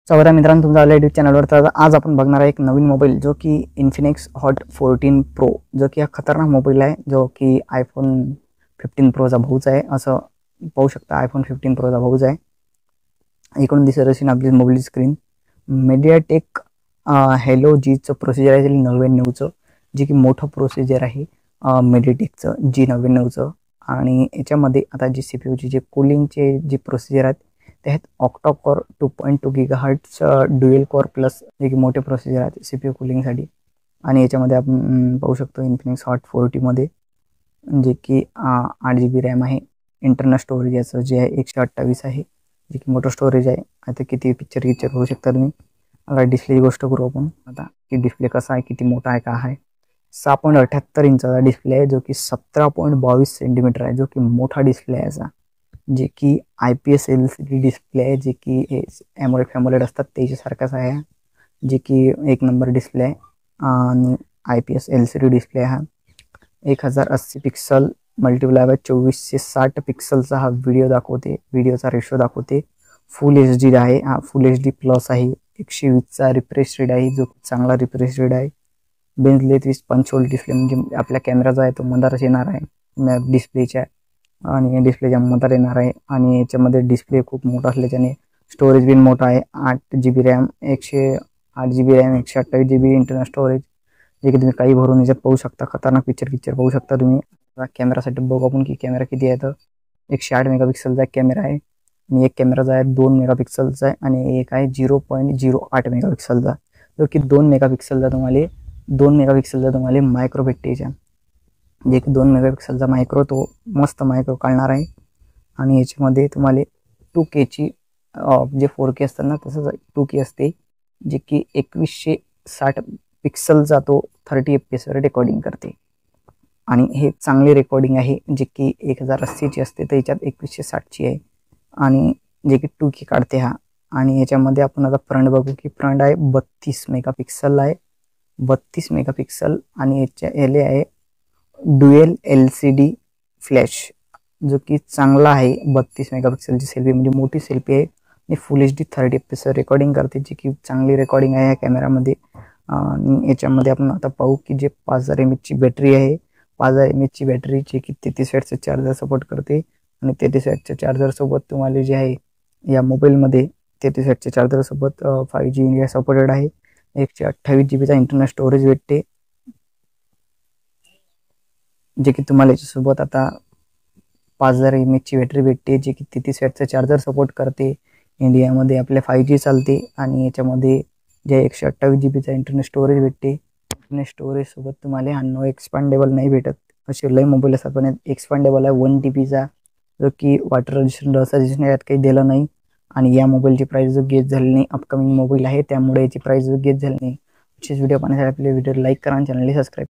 चौदा मित्रांनो, तुमचा आला यूट्यूब चॅनलवर. तर आज आपण बघणार आहे एक नवीन मोबाईल जो की इन्फिनिक्स हॉट 14 प्रो, जो की हा खतरनाक मोबाईल आहे, जो की आयफोन 15 प्रोचा भाऊच आहे. असं पाहू शकता, आयफोन 15 प्रोचा भाऊच आहे. इकडून दिसत असेल आपली मोबाईल स्क्रीन. मीडियाटेक हेलो जीचं प्रोसिजर आहे 99चं, जे की मोठं प्रोसिजर आहे मीडियाटेकचं G99चं. आणि याच्यामध्ये आता जी CPU जे कूलिंगचे जे प्रोसिजर आहेत ते आहेत octa core 2.2 GHz dual core plus, जे की मोठे प्रोसिजर आहेत CPU कूलिंगसाठी. आणि याच्यामध्ये आपण पाहू शकतो इन्फिनिक्स हॉट 40मध्ये, जे की 8 GB रॅम आहे. इंटरनल स्टोरेज याचं जे आहे 128 आहे, जे की मोठं स्टोरेज आहे. आता किती पिक्चर होऊ शकता तुम्ही. आता डिस्प्लेची गोष्ट करू आपण आता, की डिस्प्ले कसा आहे, किती मोठा आहे, काय आहे. 6.78 इंचाचा डिस्प्ले आहे, जो की 17.22 सेंटीमीटर आहे, जो की मोठा डिस्प्ले आहे याचा. जे की IPS LCD डिस्प्ले आहे, जे की एमोलेड असतात त्याच्यासारखाच आहे, जे की एक नंबर डिस्प्ले आहे. आणि IPS LCD डिस्प्ले हा 1080 पिक्सल मल्टिप्लाय बाय 2460 पिक्सलचा हा व्हिडिओचा रेशो दाखवते. फुल HD आहे, हा फुल HD प्लस आहे. 120चा रिफ्रेश रेट आहे, जो चांगला रिफ्रेश रेट आहे. बेंझले 30 पंचोल डिस्प्ले, म्हणजे आपल्या कॅमेराचा आहे तो मंदारच येणार आहे डिस्प्लेच्या, आणि डिस्प्लेच्या मधार येणार आहे. आणि याच्यामध्ये डिस्प्ले खूप मोठा असल्याच्याने स्टोरेज बिन मोठा आहे. 8 GB RAM 108 GB RAM 128 GB internal storage, जे की तुम्ही काही भरून याच्यात पाहू शकता. खतरनाक पिक्चर पाहू शकता तुम्ही. कॅमेरासाठी बघू आपण की कॅमेरा किती आहे. तर 108 मेगापिक्सलचा एक कॅमेरा आहे, आणि एक कॅमेराचा आहे 2 मेगापिक्सलचा आहे, आणि एक आहे 0.08 मेगापिक्सलचा, जो की 2 मेगापिक्सलचा तुम्हाला मायक्रो भेटते याच्या, जे की 2 मेगापिक्सलचा मायक्रो, तो मस्त मायक्रो काढणार आहे. आणि याच्यामध्ये तुम्हाला 2K जे 4K असतात ना, तसंच 2K असते, जे की 2160 पिक्सलचा तो 30 FPS वर रेकॉर्डिंग करते. आणि हे चांगली रेकॉर्डिंग आहे, जे की 1080ची असते, तर याच्यात 2160ची आहे, आणि जे की 2K काढते हा. आणि याच्यामध्ये आपण आता फ्रंट बघू, की फ्रंट आहे 32 मेगापिक्सल आहे, 32 मेगापिक्सल. आणि याले आहे ड्युएल LCD फ्लॅश, जो की चांगला आहे. 32 मेगापिक्सलची सेल्फी, म्हणजे मोठी सेल्फी आहे, आणि फुल HD 30 FPS रेकॉर्डिंग करते, जी की चांगली रेकॉर्डिंग आहे या कॅमेरामध्ये. आणि याच्यामध्ये आपण आता पाहू की जे 5000 mAhची बॅटरी आहे, 5000 mAhची बॅटरी, जे की 33 वॅटचं चार्जर सपोर्ट करते. आणि 33 वॅटच्या चार्जरसोबत तुम्हाला जे आहे या मोबाईलमध्ये 33 वॅटच्या चार्जरसोबत 5G इंडिया सपोर्टेड आहे. 128 GB इंटरनल स्टोरेज भेटते, जे की तुम्हाला याच्यासोबत आता 5000 mAhची बॅटरी भेटते, जे की 33 वॅटचं चार्जर सपोर्ट करते. इंडियामध्ये आपल्या 5G चालते. आणि याच्यामध्ये जे 128 GB इंटरनल स्टोरेज भेटते. इंटरनल स्टोरेजसोबत तुम्हाला हा नो एक्सपांडेबल नाही भेटत, असे लय मोबाईल असतात, पण एक्सपांडेबल आहे 1 TBचा, जो की वॉटर रेजिस्टंट यात काही दिलं नाही. आणि या मोबाईलची प्राइस जो गेट झाली नाही, अपकमिंग मोबाईल आहे त्यामुळे याची प्राइस जो गेट झाली नाही. असेच व्हिडिओ पाहण्यासाठी आपले व्हिडिओ लाईक करा आणि चॅनलला सबस्क्राईब